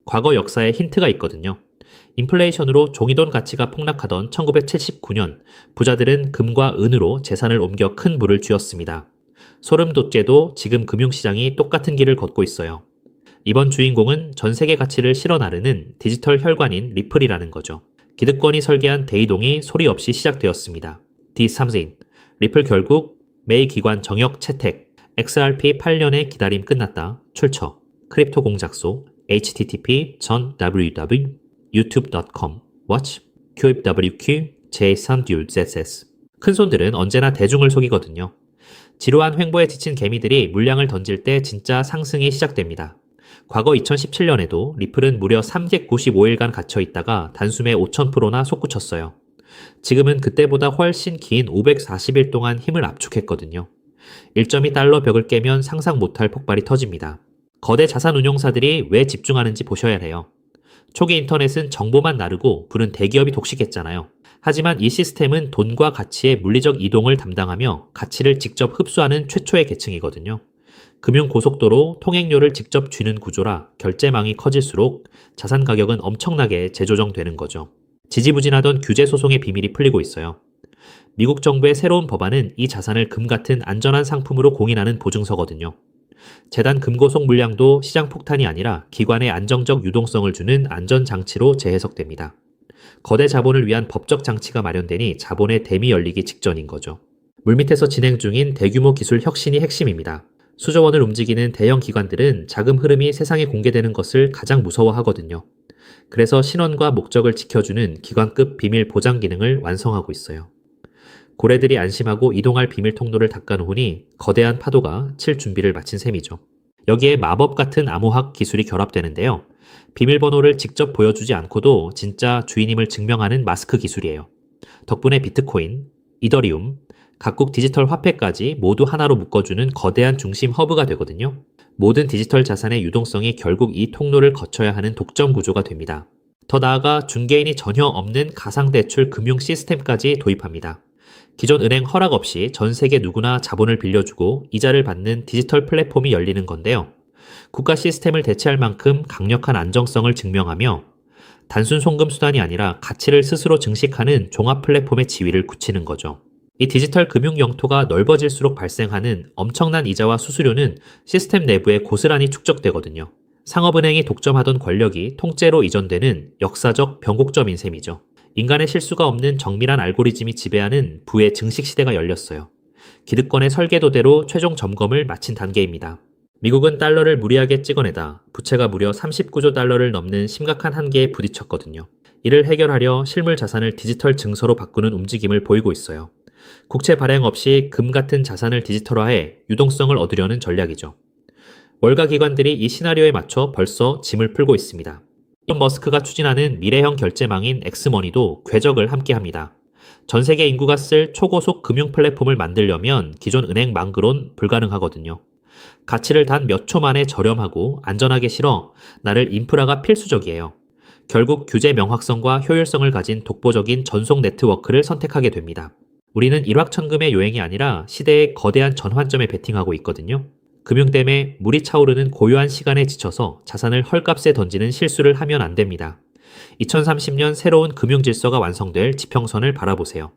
과거 역사에 힌트가 있거든요. 인플레이션으로 종이돈 가치가 폭락하던 1979년, 부자들은 금과 은으로 재산을 옮겨 큰 부를 쥐었습니다. 소름 돋게도 지금 금융시장이 똑같은 길을 걷고 있어요. 이번 주인공은 전 세계 가치를 실어 나르는 디지털 혈관인 리플이라는 거죠. 기득권이 설계한 대이동이 소리 없이 시작되었습니다. D3인 리플 결국 매 기관 정역 채택, XRP 8년의 기다림 끝났다. 출처 크립토 공작소 http://www.youtube.com watch QWQ J3DUZS 큰손들은 언제나 대중을 속이거든요. 지루한 횡보에 지친 개미들이 물량을 던질 때 진짜 상승이 시작됩니다. 과거 2017년에도 리플은 무려 395일간 갇혀 있다가 단숨에 5000%나 솟구쳤어요. 지금은 그때보다 훨씬 긴 540일 동안 힘을 압축했거든요. 1.2달러 벽을 깨면 상상 못할 폭발이 터집니다. 거대 자산 운용사들이 왜 집중하는지 보셔야 해요. 초기 인터넷은 정보만 나르고 불은 대기업이 독식했잖아요. 하지만 이 시스템은 돈과 가치의 물리적 이동을 담당하며 가치를 직접 흡수하는 최초의 계층이거든요. 금융 고속도로 통행료를 직접 쥐는 구조라 결제망이 커질수록 자산 가격은 엄청나게 재조정되는 거죠. 지지부진하던 규제 소송의 비밀이 풀리고 있어요. 미국 정부의 새로운 법안은 이 자산을 금 같은 안전한 상품으로 공인하는 보증서거든요. 재단 금고속 물량도 시장 폭탄이 아니라 기관의 안정적 유동성을 주는 안전장치로 재해석됩니다. 거대 자본을 위한 법적 장치가 마련되니 자본의 댐이 열리기 직전인 거죠. 물밑에서 진행 중인 대규모 기술 혁신이 핵심입니다. 수조 원을 움직이는 대형 기관들은 자금 흐름이 세상에 공개되는 것을 가장 무서워하거든요. 그래서 신원과 목적을 지켜주는 기관급 비밀 보장 기능을 완성하고 있어요. 고래들이 안심하고 이동할 비밀 통로를 닦아놓으니 거대한 파도가 칠 준비를 마친 셈이죠. 여기에 마법 같은 암호학 기술이 결합되는데요. 비밀번호를 직접 보여주지 않고도 진짜 주인임을 증명하는 마스크 기술이에요. 덕분에 비트코인, 이더리움, 각국 디지털 화폐까지 모두 하나로 묶어주는 거대한 중심 허브가 되거든요. 모든 디지털 자산의 유동성이 결국 이 통로를 거쳐야 하는 독점 구조가 됩니다. 더 나아가 중개인이 전혀 없는 가상대출 금융 시스템까지 도입합니다. 기존 은행 허락 없이 전 세계 누구나 자본을 빌려주고 이자를 받는 디지털 플랫폼이 열리는 건데요. 국가 시스템을 대체할 만큼 강력한 안정성을 증명하며 단순 송금 수단이 아니라 가치를 스스로 증식하는 종합 플랫폼의 지위를 굳히는 거죠. 이 디지털 금융 영토가 넓어질수록 발생하는 엄청난 이자와 수수료는 시스템 내부에 고스란히 축적되거든요. 상업은행이 독점하던 권력이 통째로 이전되는 역사적 변곡점인 셈이죠. 인간의 실수가 없는 정밀한 알고리즘이 지배하는 부의 증식 시대가 열렸어요. 기득권의 설계도대로 최종 점검을 마친 단계입니다. 미국은 달러를 무리하게 찍어내다 부채가 무려 39조 달러를 넘는 심각한 한계에 부딪혔거든요. 이를 해결하려 실물 자산을 디지털 증서로 바꾸는 움직임을 보이고 있어요. 국채 발행 없이 금 같은 자산을 디지털화해 유동성을 얻으려는 전략이죠. 월가 기관들이 이 시나리오에 맞춰 벌써 짐을 풀고 있습니다. 일론 머스크가 추진하는 미래형 결제망인 엑스머니도 궤적을 함께합니다. 전 세계 인구가 쓸 초고속 금융 플랫폼을 만들려면 기존 은행 망그론 불가능하거든요. 가치를 단 몇 초 만에 저렴하고 안전하게 실어 나를 인프라가 필수적이에요. 결국 규제 명확성과 효율성을 가진 독보적인 전속 네트워크를 선택하게 됩니다. 우리는 일확천금의 요행이 아니라 시대의 거대한 전환점에 베팅하고 있거든요. 금융댐에 물이 차오르는 고요한 시간에 지쳐서 자산을 헐값에 던지는 실수를 하면 안 됩니다. 2030년 새로운 금융질서가 완성될 지평선을 바라보세요.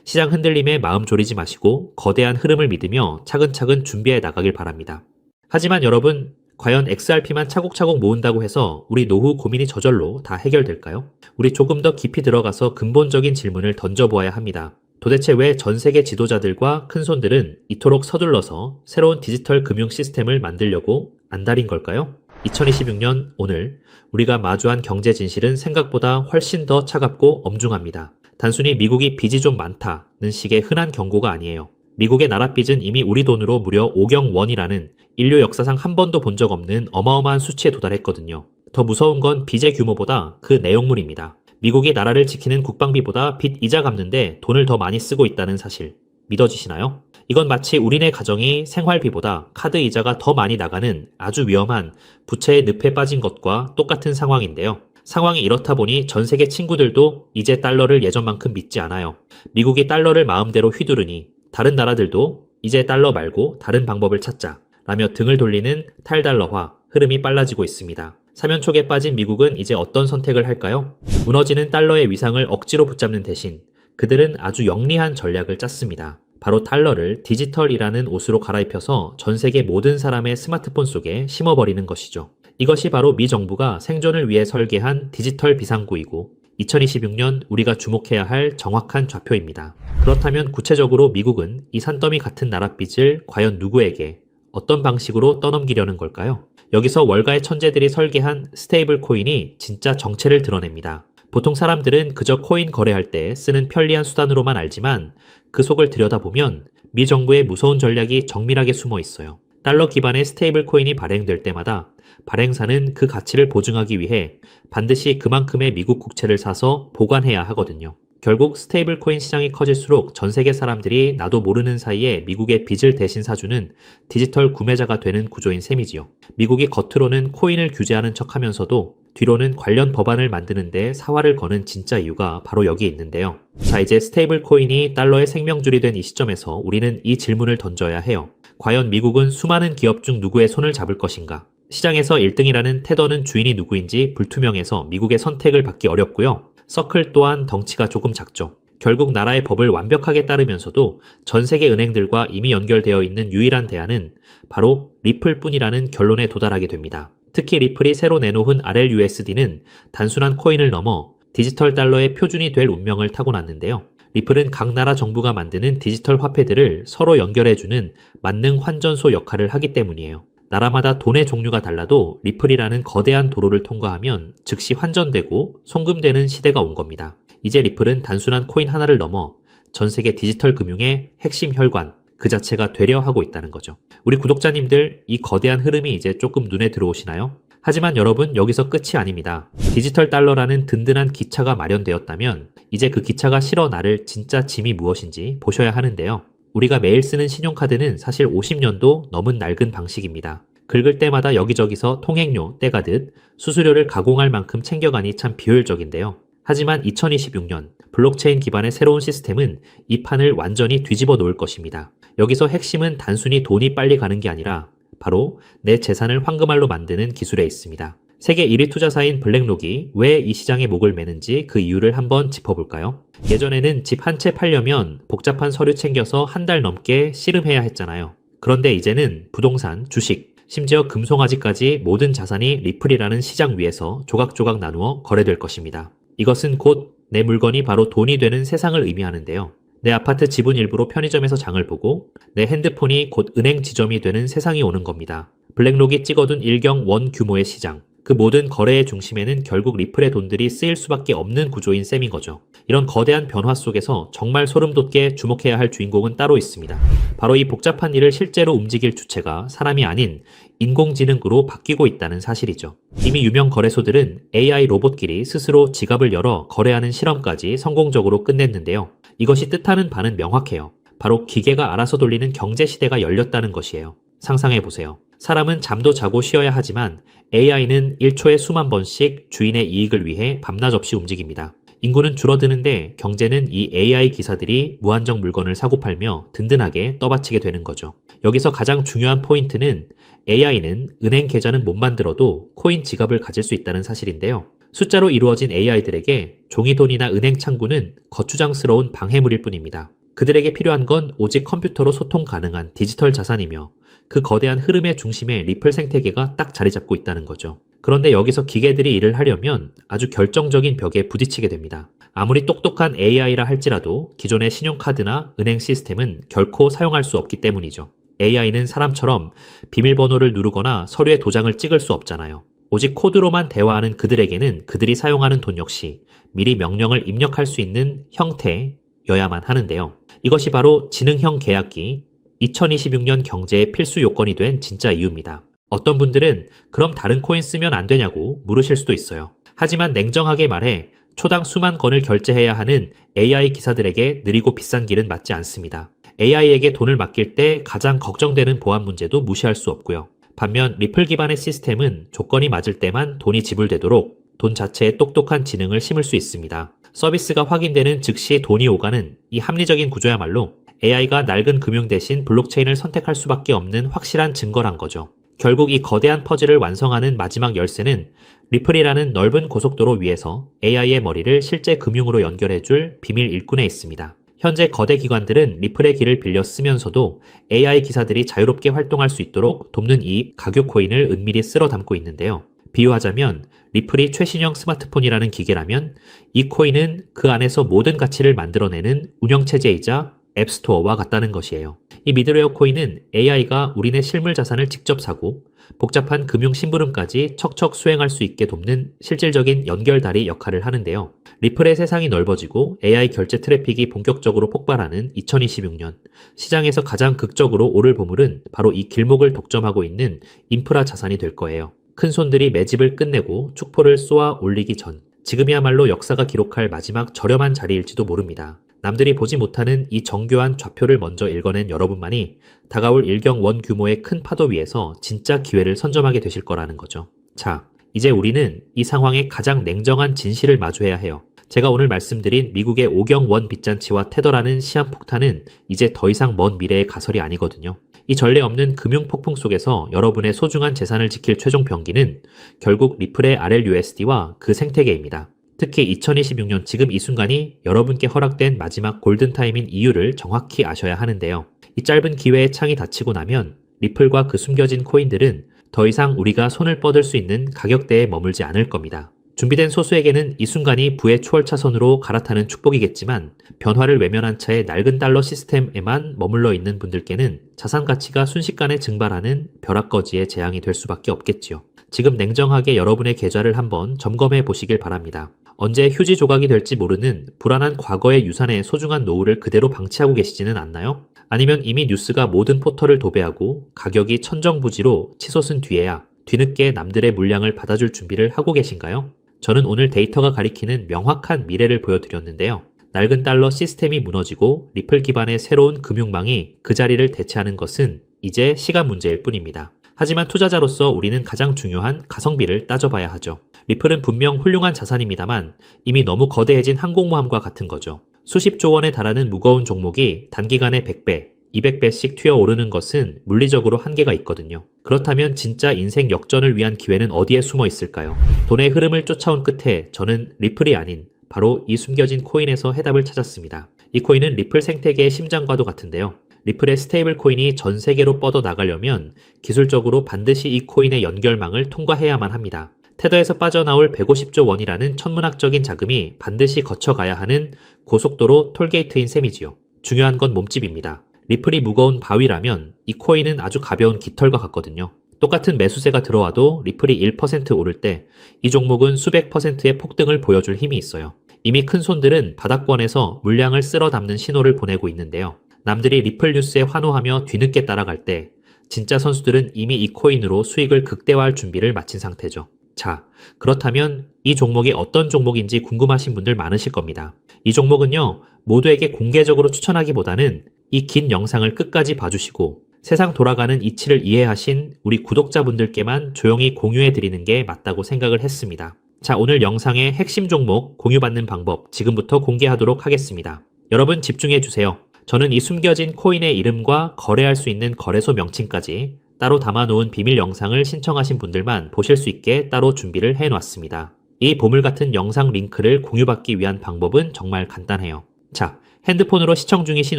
시장 흔들림에 마음 졸이지 마시고 거대한 흐름을 믿으며 차근차근 준비해 나가길 바랍니다. 하지만 여러분, 과연 XRP만 차곡차곡 모은다고 해서 우리 노후 고민이 저절로 다 해결될까요? 우리 조금 더 깊이 들어가서 근본적인 질문을 던져보아야 합니다. 도대체 왜 전 세계 지도자들과 큰손들은 이토록 서둘러서 새로운 디지털 금융 시스템을 만들려고 안달인 걸까요? 2026년 오늘 우리가 마주한 경제 진실은 생각보다 훨씬 더 차갑고 엄중합니다. 단순히 미국이 빚이 좀 많다는 식의 흔한 경고가 아니에요. 미국의 나라 빚은 이미 우리 돈으로 무려 5경 원이라는 인류 역사상 한 번도 본 적 없는 어마어마한 수치에 도달했거든요. 더 무서운 건 빚의 규모보다 그 내용물입니다. 미국이 나라를 지키는 국방비보다 빚 이자 갚는데 돈을 더 많이 쓰고 있다는 사실 믿어지시나요? 이건 마치 우리네 가정이 생활비보다 카드 이자가 더 많이 나가는 아주 위험한 부채의 늪에 빠진 것과 똑같은 상황인데요. 상황이 이렇다 보니 전 세계 친구들도 이제 달러를 예전만큼 믿지 않아요. 미국이 달러를 마음대로 휘두르니 다른 나라들도 이제 달러 말고 다른 방법을 찾자 라며 등을 돌리는 탈달러화 흐름이 빨라지고 있습니다. 사면촉에 빠진 미국은 이제 어떤 선택을 할까요? 무너지는 달러의 위상을 억지로 붙잡는 대신 그들은 아주 영리한 전략을 짰습니다. 바로 달러를 디지털이라는 옷으로 갈아입혀서 전 세계 모든 사람의 스마트폰 속에 심어버리는 것이죠. 이것이 바로 미 정부가 생존을 위해 설계한 디지털 비상구이고 2026년 우리가 주목해야 할 정확한 좌표입니다. 그렇다면 구체적으로 미국은 이 산더미 같은 나랏빚을 과연 누구에게 어떤 방식으로 떠넘기려는 걸까요? 여기서 월가의 천재들이 설계한 스테이블 코인이 진짜 정체를 드러냅니다. 보통 사람들은 그저 코인 거래할 때 쓰는 편리한 수단으로만 알지만 그 속을 들여다보면 미 정부의 무서운 전략이 정밀하게 숨어 있어요. 달러 기반의 스테이블 코인이 발행될 때마다 발행사는 그 가치를 보증하기 위해 반드시 그만큼의 미국 국채를 사서 보관해야 하거든요. 결국 스테이블 코인 시장이 커질수록 전 세계 사람들이 나도 모르는 사이에 미국의 빚을 대신 사주는 디지털 구매자가 되는 구조인 셈이지요. 미국이 겉으로는 코인을 규제하는 척하면서도 뒤로는 관련 법안을 만드는데 사활을 거는 진짜 이유가 바로 여기 있는데요. 자, 이제 스테이블 코인이 달러의 생명줄이 된 이 시점에서 우리는 이 질문을 던져야 해요. 과연 미국은 수많은 기업 중 누구의 손을 잡을 것인가? 시장에서 1등이라는 테더는 주인이 누구인지 불투명해서 미국의 선택을 받기 어렵고요. 서클 또한 덩치가 조금 작죠. 결국 나라의 법을 완벽하게 따르면서도 전 세계 은행들과 이미 연결되어 있는 유일한 대안은 바로 리플뿐이라는 결론에 도달하게 됩니다. 특히 리플이 새로 내놓은 RLUSD는 단순한 코인을 넘어 디지털 달러의 표준이 될 운명을 타고났는데요. 리플은 각 나라 정부가 만드는 디지털 화폐들을 서로 연결해주는 만능 환전소 역할을 하기 때문이에요. 나라마다 돈의 종류가 달라도 리플이라는 거대한 도로를 통과하면 즉시 환전되고 송금되는 시대가 온 겁니다. 이제 리플은 단순한 코인 하나를 넘어 전 세계 디지털 금융의 핵심 혈관 그 자체가 되려 하고 있다는 거죠. 우리 구독자님들 이 거대한 흐름이 이제 조금 눈에 들어오시나요? 하지만 여러분 여기서 끝이 아닙니다. 디지털 달러라는 든든한 기차가 마련되었다면 이제 그 기차가 실어 나를 진짜 짐이 무엇인지 보셔야 하는데요. 우리가 매일 쓰는 신용카드는 사실 50년도 넘은 낡은 방식입니다. 긁을 때마다 여기저기서 통행료 떼가듯 수수료를 가공할 만큼 챙겨가니 참 비효율적인데요. 하지만 2026년 블록체인 기반의 새로운 시스템은 이 판을 완전히 뒤집어 놓을 것입니다. 여기서 핵심은 단순히 돈이 빨리 가는 게 아니라 바로 내 재산을 황금알로 만드는 기술에 있습니다. 세계 1위 투자사인 블랙록이 왜 이 시장에 목을 매는지 그 이유를 한번 짚어볼까요? 예전에는 집 한 채 팔려면 복잡한 서류 챙겨서 한 달 넘게 씨름해야 했잖아요. 그런데 이제는 부동산, 주식, 심지어 금송아지까지 모든 자산이 리플이라는 시장 위에서 조각조각 나누어 거래될 것입니다. 이것은 곧 내 물건이 바로 돈이 되는 세상을 의미하는데요. 내 아파트 지분 일부로 편의점에서 장을 보고 내 핸드폰이 곧 은행 지점이 되는 세상이 오는 겁니다. 블랙록이 찍어둔 일경 원 규모의 시장. 그 모든 거래의 중심에는 결국 리플의 돈들이 쓰일 수밖에 없는 구조인 셈인 거죠. 이런 거대한 변화 속에서 정말 소름 돋게 주목해야 할 주인공은 따로 있습니다. 바로 이 복잡한 일을 실제로 움직일 주체가 사람이 아닌 인공지능으로 바뀌고 있다는 사실이죠. 이미 유명 거래소들은 AI 로봇끼리 스스로 지갑을 열어 거래하는 실험까지 성공적으로 끝냈는데요. 이것이 뜻하는 바는 명확해요. 바로 기계가 알아서 돌리는 경제 시대가 열렸다는 것이에요. 상상해보세요. 사람은 잠도 자고 쉬어야 하지만 AI는 1초에 수만 번씩 주인의 이익을 위해 밤낮 없이 움직입니다. 인구는 줄어드는데 경제는 이 AI 기사들이 무한정 물건을 사고 팔며 든든하게 떠받치게 되는 거죠. 여기서 가장 중요한 포인트는 AI는 은행 계좌는 못 만들어도 코인 지갑을 가질 수 있다는 사실인데요. 숫자로 이루어진 AI들에게 종이돈이나 은행 창구는 거추장스러운 방해물일 뿐입니다. 그들에게 필요한 건 오직 컴퓨터로 소통 가능한 디지털 자산이며 그 거대한 흐름의 중심에 리플 생태계가 딱 자리 잡고 있다는 거죠. 그런데 여기서 기계들이 일을 하려면 아주 결정적인 벽에 부딪히게 됩니다. 아무리 똑똑한 AI라 할지라도 기존의 신용카드나 은행 시스템은 결코 사용할 수 없기 때문이죠. AI는 사람처럼 비밀번호를 누르거나 서류에 도장을 찍을 수 없잖아요. 오직 코드로만 대화하는 그들에게는 그들이 사용하는 돈 역시 미리 명령을 입력할 수 있는 형태여야만 하는데요. 이것이 바로 지능형 계약기 2026년 경제의 필수 요건이 된 진짜 이유입니다. 어떤 분들은 그럼 다른 코인 쓰면 안 되냐고 물으실 수도 있어요. 하지만 냉정하게 말해 초당 수만 건을 결제해야 하는 AI 기사들에게 느리고 비싼 길은 맞지 않습니다. AI에게 돈을 맡길 때 가장 걱정되는 보안 문제도 무시할 수 없고요. 반면 리플 기반의 시스템은 조건이 맞을 때만 돈이 지불되도록 돈 자체에 똑똑한 지능을 심을 수 있습니다. 서비스가 확인되는 즉시 돈이 오가는 이 합리적인 구조야말로 AI가 낡은 금융 대신 블록체인을 선택할 수밖에 없는 확실한 증거란 거죠. 결국 이 거대한 퍼즐을 완성하는 마지막 열쇠는 리플이라는 넓은 고속도로 위에서 AI의 머리를 실제 금융으로 연결해줄 비밀 일꾼에 있습니다. 현재 거대 기관들은 리플의 길을 빌려 쓰면서도 AI 기사들이 자유롭게 활동할 수 있도록 돕는 이 가교 코인을 은밀히 쓸어 담고 있는데요. 비유하자면 리플이 최신형 스마트폰이라는 기계라면 이 코인은 그 안에서 모든 가치를 만들어내는 운영체제이자 앱스토어와 같다는 것이에요. 이 미드레어 코인은 AI가 우리네 실물 자산을 직접 사고 복잡한 금융 심부름까지 척척 수행할 수 있게 돕는 실질적인 연결다리 역할을 하는데요. 리플의 세상이 넓어지고 AI 결제 트래픽이 본격적으로 폭발하는 2026년, 시장에서 가장 극적으로 오를 보물은 바로 이 길목을 독점하고 있는 인프라 자산이 될 거예요. 큰손들이 매집을 끝내고 축포를 쏘아 올리기 전, 지금이야말로 역사가 기록할 마지막 저렴한 자리일지도 모릅니다. 남들이 보지 못하는 이 정교한 좌표를 먼저 읽어낸 여러분만이 다가올 일경원 규모의 큰 파도 위에서 진짜 기회를 선점하게 되실 거라는 거죠. 자, 이제 우리는 이 상황의 가장 냉정한 진실을 마주해야 해요. 제가 오늘 말씀드린 미국의 오경원 빚잔치와 테더라는 시한폭탄은 이제 더 이상 먼 미래의 가설이 아니거든요. 이 전례 없는 금융 폭풍 속에서 여러분의 소중한 재산을 지킬 최종 병기는 결국 리플의 RLUSD와 그 생태계입니다. 특히 2026년 지금 이 순간이 여러분께 허락된 마지막 골든타임인 이유를 정확히 아셔야 하는데요. 이 짧은 기회의 창이 닫히고 나면 리플과 그 숨겨진 코인들은 더 이상 우리가 손을 뻗을 수 있는 가격대에 머물지 않을 겁니다. 준비된 소수에게는 이 순간이 부의 초월차선으로 갈아타는 축복이겠지만 변화를 외면한 채 낡은 달러 시스템에만 머물러 있는 분들께는 자산 가치가 순식간에 증발하는 벼락거지의 재앙이 될 수밖에 없겠지요. 지금 냉정하게 여러분의 계좌를 한번 점검해 보시길 바랍니다. 언제 휴지 조각이 될지 모르는 불안한 과거의 유산의 소중한 노후를 그대로 방치하고 계시지는 않나요? 아니면 이미 뉴스가 모든 포털을 도배하고 가격이 천정부지로 치솟은 뒤에야 뒤늦게 남들의 물량을 받아줄 준비를 하고 계신가요? 저는 오늘 데이터가 가리키는 명확한 미래를 보여드렸는데요. 낡은 달러 시스템이 무너지고 리플 기반의 새로운 금융망이 그 자리를 대체하는 것은 이제 시간 문제일 뿐입니다. 하지만 투자자로서 우리는 가장 중요한 가성비를 따져봐야 하죠. 리플은 분명 훌륭한 자산입니다만 이미 너무 거대해진 항공모함과 같은 거죠. 수십조 원에 달하는 무거운 종목이 단기간에 100배, 200배씩 튀어오르는 것은 물리적으로 한계가 있거든요. 그렇다면 진짜 인생 역전을 위한 기회는 어디에 숨어 있을까요? 돈의 흐름을 쫓아온 끝에 저는 리플이 아닌 바로 이 숨겨진 코인에서 해답을 찾았습니다. 이 코인은 리플 생태계의 심장과도 같은데요. 리플의 스테이블 코인이 전 세계로 뻗어 나가려면 기술적으로 반드시 이 코인의 연결망을 통과해야만 합니다. 테더에서 빠져나올 150조 원이라는 천문학적인 자금이 반드시 거쳐가야 하는 고속도로 톨게이트인 셈이지요. 중요한 건 몸집입니다. 리플이 무거운 바위라면 이 코인은 아주 가벼운 깃털과 같거든요. 똑같은 매수세가 들어와도 리플이 1% 오를 때 이 종목은 수백 %의 폭등을 보여줄 힘이 있어요. 이미 큰 손들은 바닥권에서 물량을 쓸어 담는 신호를 보내고 있는데요. 남들이 리플 뉴스에 환호하며 뒤늦게 따라갈 때 진짜 선수들은 이미 이 코인으로 수익을 극대화할 준비를 마친 상태죠. 자, 그렇다면 이 종목이 어떤 종목인지 궁금하신 분들 많으실 겁니다. 이 종목은요, 모두에게 공개적으로 추천하기보다는 이 긴 영상을 끝까지 봐주시고 세상 돌아가는 이치를 이해하신 우리 구독자분들께만 조용히 공유해 드리는 게 맞다고 생각을 했습니다. 자, 오늘 영상의 핵심 종목 공유받는 방법 지금부터 공개하도록 하겠습니다. 여러분 집중해 주세요. 저는 이 숨겨진 코인의 이름과 거래할 수 있는 거래소 명칭까지 따로 담아놓은 비밀 영상을 신청하신 분들만 보실 수 있게 따로 준비를 해놨습니다. 이 보물 같은 영상 링크를 공유받기 위한 방법은 정말 간단해요. 자, 핸드폰으로 시청 중이신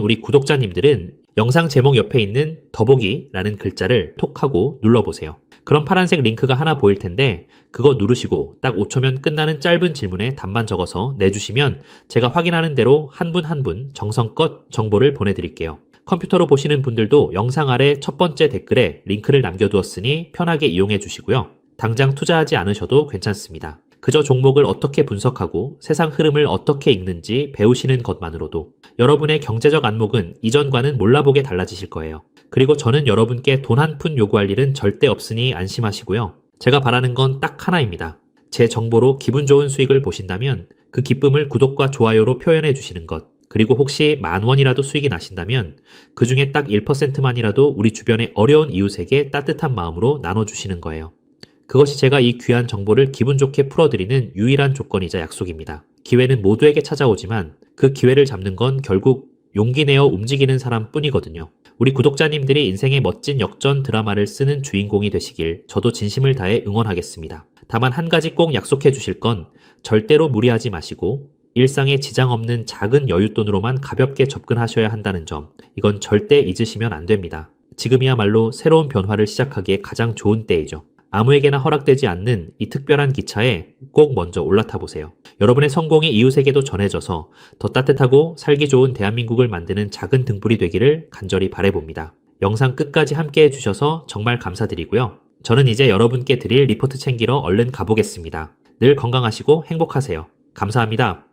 우리 구독자님들은 영상 제목 옆에 있는 더보기라는 글자를 톡 하고 눌러보세요. 그럼 파란색 링크가 하나 보일 텐데 그거 누르시고 딱 5초면 끝나는 짧은 질문에 답만 적어서 내주시면 제가 확인하는 대로 한 분 한 분 정성껏 정보를 보내드릴게요. 컴퓨터로 보시는 분들도 영상 아래 첫 번째 댓글에 링크를 남겨두었으니 편하게 이용해 주시고요. 당장 투자하지 않으셔도 괜찮습니다. 그저 종목을 어떻게 분석하고 세상 흐름을 어떻게 읽는지 배우시는 것만으로도 여러분의 경제적 안목은 이전과는 몰라보게 달라지실 거예요. 그리고 저는 여러분께 돈 한 푼 요구할 일은 절대 없으니 안심하시고요. 제가 바라는 건 딱 하나입니다. 제 정보로 기분 좋은 수익을 보신다면 그 기쁨을 구독과 좋아요로 표현해 주시는 것. 그리고 혹시 10,000원이라도 수익이 나신다면 그 중에 딱 1%만이라도 우리 주변의 어려운 이웃에게 따뜻한 마음으로 나눠주시는 거예요. 그것이 제가 이 귀한 정보를 기분 좋게 풀어드리는 유일한 조건이자 약속입니다. 기회는 모두에게 찾아오지만 그 기회를 잡는 건 결국 용기 내어 움직이는 사람 뿐이거든요. 우리 구독자님들이 인생의 멋진 역전 드라마를 쓰는 주인공이 되시길 저도 진심을 다해 응원하겠습니다. 다만 한 가지 꼭 약속해 주실 건 절대로 무리하지 마시고 일상에 지장 없는 작은 여윳돈으로만 가볍게 접근하셔야 한다는 점, 이건 절대 잊으시면 안 됩니다. 지금이야말로 새로운 변화를 시작하기에 가장 좋은 때이죠. 아무에게나 허락되지 않는 이 특별한 기차에 꼭 먼저 올라타 보세요. 여러분의 성공이 이웃에게도 전해져서 더 따뜻하고 살기 좋은 대한민국을 만드는 작은 등불이 되기를 간절히 바라봅니다. 영상 끝까지 함께 해주셔서 정말 감사드리고요. 저는 이제 여러분께 드릴 리포트 챙기러 얼른 가보겠습니다. 늘 건강하시고 행복하세요. 감사합니다.